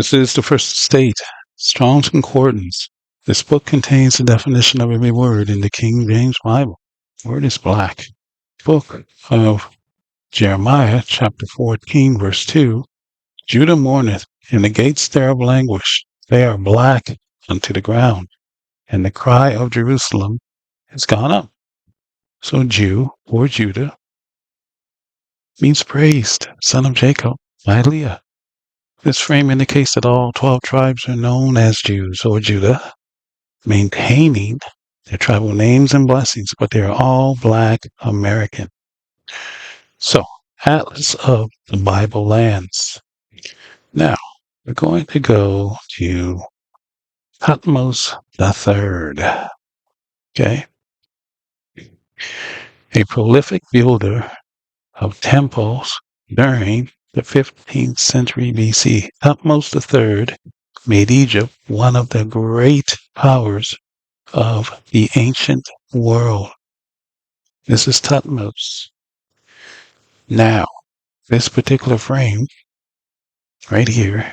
This is the First Estate, Strong's Concordance. This book contains the definition of every word in the King James Bible. Word is black. Book of Jeremiah, chapter 14, verse 2. Judah mourneth, and the gates thereof languish. They are black unto the ground, and the cry of Jerusalem is gone up. So Jew, or Judah, means praised, son of Jacob, by Leah. This frame indicates that all 12 tribes are known as Jews or Judah, maintaining their tribal names and blessings, but they are all Black American. So, Atlas of the Bible lands. Now, we're going to go to Thutmose III. Okay? A prolific builder of temples during the 15th century BC. Thutmose III made Egypt one of the great powers of the ancient world. This is Thutmose. Now, this particular frame, right here,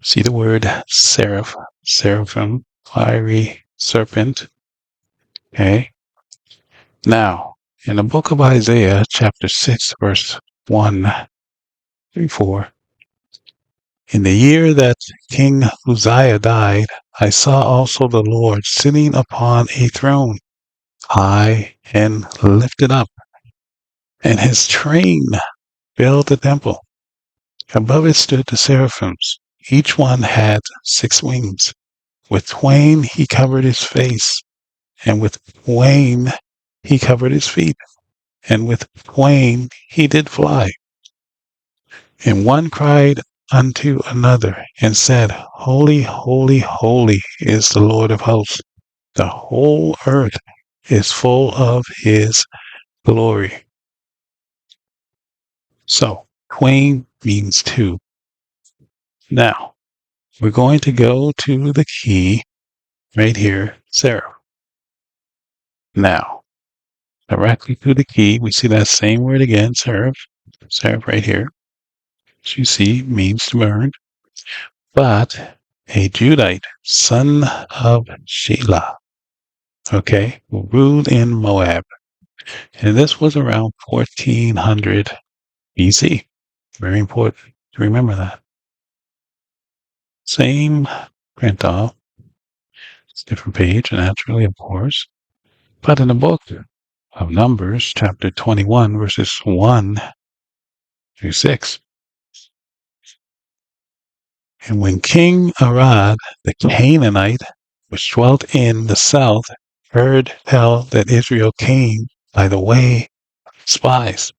see the word seraph, seraphim, fiery serpent. Okay? Now, in the book of Isaiah, chapter 6, verse 1 through 4, in the year that King Uzziah died, I saw also the Lord sitting upon a throne, high and lifted up, and his train filled the temple. Above it stood the seraphims. Each one had 6 wings. With twain he covered his face, and with twain he covered his feet, and with twain he did fly. And one cried unto another, and said, Holy, holy, holy is the Lord of hosts. The whole earth is full of his glory. So, twain means 2. Now, we're going to go to the key right here, seraph. Now, directly to the key, we see that same word again, seraph. Seraph right here, as you see, means to burn. But a Judite, son of Shelah, okay, who ruled in Moab. And this was around 1400 BC. Very important to remember that. Same print off. It's a different page, naturally, of course. But in the book of Numbers, chapter 21, verses 1 through 6. And when King Arad, the Canaanite, which dwelt in the south, heard tell that Israel came by the way of spies,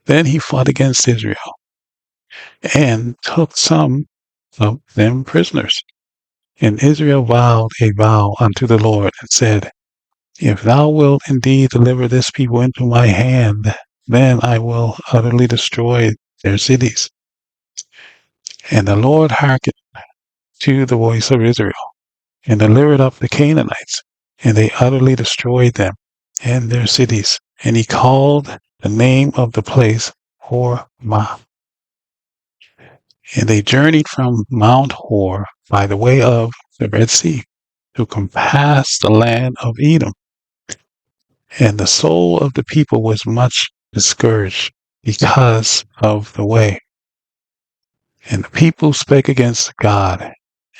then he fought against Israel and took some of them prisoners. And Israel vowed a vow unto the Lord and said, If thou wilt indeed deliver this people into my hand, then I will utterly destroy their cities. And the Lord hearkened to the voice of Israel, and delivered up the Canaanites, and they utterly destroyed them and their cities. And he called the name of the place Hormah. And they journeyed from Mount Hor by the way of the Red Sea to compass the land of Edom. And the soul of the people was much discouraged because of the way. And the people spake against God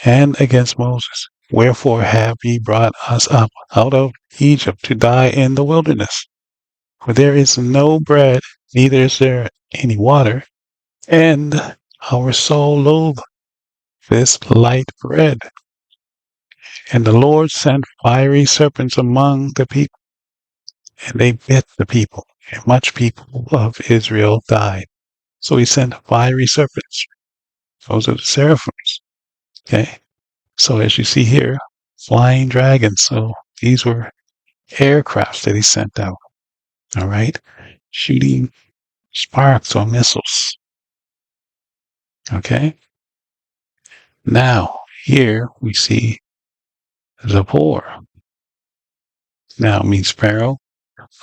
and against Moses. Wherefore have ye brought us up out of Egypt to die in the wilderness? For there is no bread, neither is there any water, and our soul loath this light bread. And the Lord sent fiery serpents among the people, and they bit the people, and much people of Israel died. So he sent fiery serpents. Those are the seraphims. Okay? So as you see here, flying dragons. So these were aircrafts that he sent out. All right? Shooting sparks or missiles. Okay? Now, here we see Zippor. Now it means sparrow.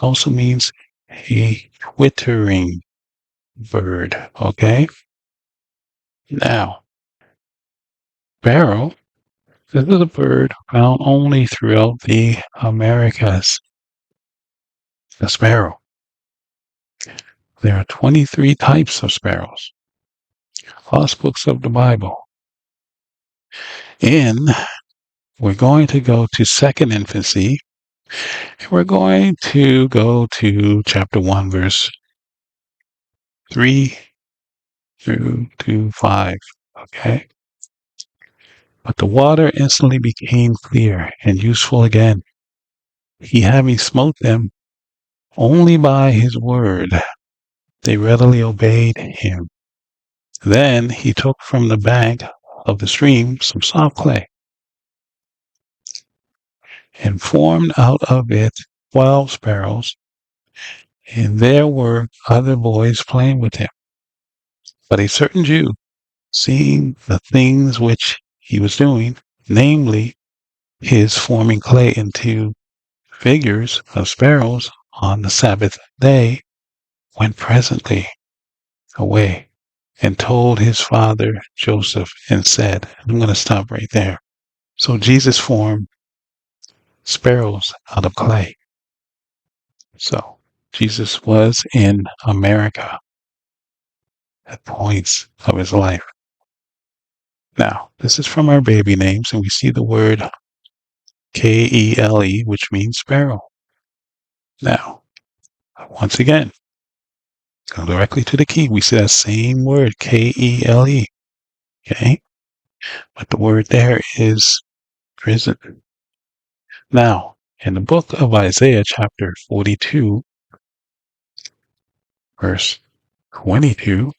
Also means a twittering bird. Okay? Now, Sparrow. This is a bird found only throughout the Americas. The sparrow. There are 23 types of sparrows. Lost books of the Bible. And we're going to go to second infancy. And we're going to go to chapter 1, verse 3 through to 5. Okay? But the water instantly became clear and useful again. He having smote them only by his word, they readily obeyed him. Then he took from the bank of the stream some soft clay, and formed out of it 12 sparrows, and there were other boys playing with him. But a certain Jew, seeing the things which he was doing, namely his forming clay into figures of sparrows on the Sabbath day, went presently away and told his father Joseph and said, I'm going to stop right there. So Jesus formed sparrows out of clay. So Jesus was in America at points of his life. Now, this is from our baby names, and we see the word Kele, which means sparrow. Now, once again, go directly to the key. We see that same word, Kele. Okay? But the word there is prison. Now, in the book of Isaiah, chapter 42, verse 22,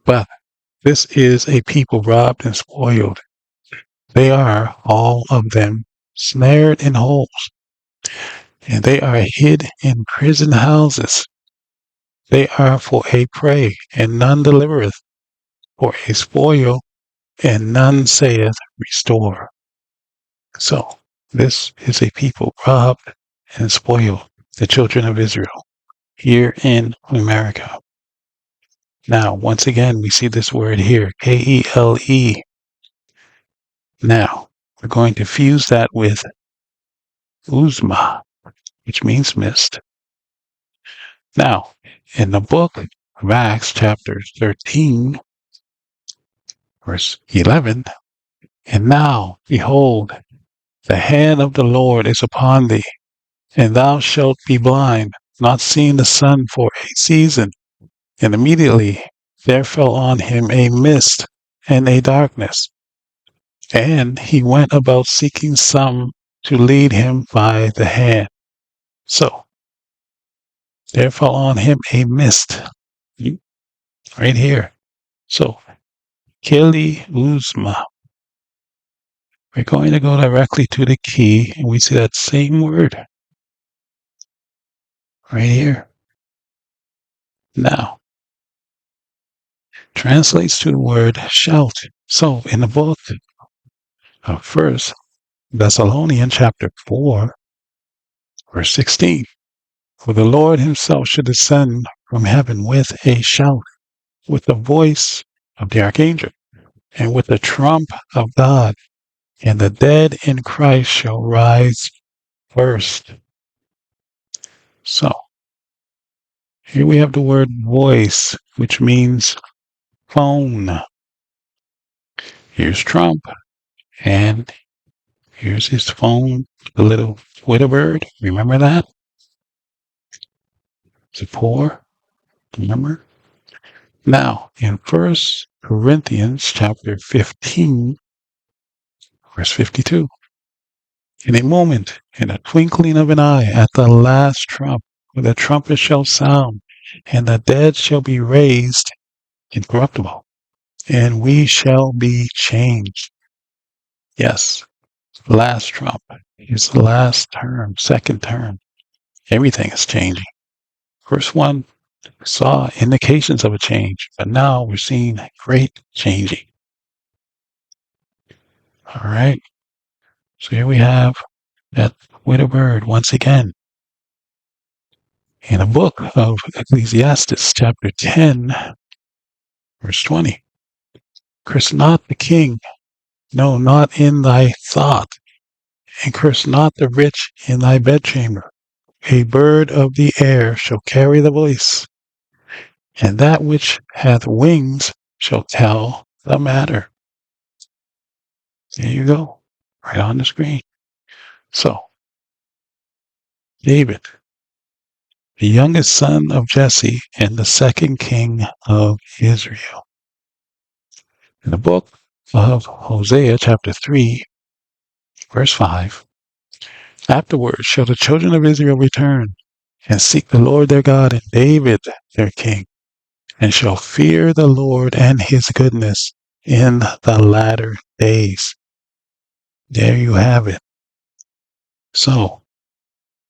but this is a people robbed and spoiled. They are, all of them, snared in holes, and they are hid in prison houses. They are for a prey, and none delivereth, for a spoil, and none saith, Restore. So, this is a people robbed and spoiled, the children of Israel, here in America. Now, once again, we see this word here, Kele. Now, we're going to fuse that with Uzma, which means mist. Now, in the book of Acts, chapter 13, verse 11, and now, behold, the hand of the Lord is upon thee, and thou shalt be blind, not seeing the sun for a season. And immediately there fell on him a mist and a darkness, and he went about seeking some to lead him by the hand. So, there fell on him a mist, right here. So, Kili Uzma. We're going to go directly to the key, and we see that same word right here. Now, translates to the word shout. So, in the book of 1 Thessalonians chapter 4, verse 16, for the Lord himself should descend from heaven with a shout, with the voice of the archangel, and with the trump of God, and the dead in Christ shall rise first. So, here we have the word voice, which means phone. Here's Trump, and here's his phone, the little Twitter bird. Remember that? Zipporah, remember? Now, in 1 Corinthians chapter 15, verse 52, in a moment, in a twinkling of an eye, at the last trump, when the trumpet shall sound, and the dead shall be raised incorruptible, and we shall be changed. Yes, last trump is the last term, second term. Everything is changing. First one saw indications of a change, but now we're seeing great changing. All right. So here we have that widow bird once again. In the book of Ecclesiastes, chapter 10, verse 20. Curse not the king, no, not in thy thought, and curse not the rich in thy bedchamber. A bird of the air shall carry the voice, and that which hath wings shall tell the matter. There you go, right on the screen. So, David, the youngest son of Jesse and the second king of Israel. In the book of Hosea, chapter 3, verse 5, afterwards shall the children of Israel return and seek the Lord their God and David their king, and shall fear the Lord and his goodness in the latter days. There you have it. So,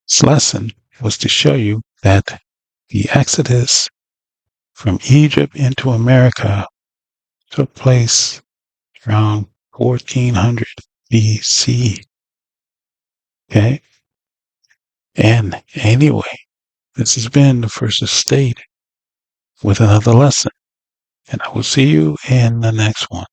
this lesson was to show you that the Exodus from Egypt into America took place around 1400 BC. Okay? And anyway, this has been the First Estate with another lesson. And I will see you in the next one.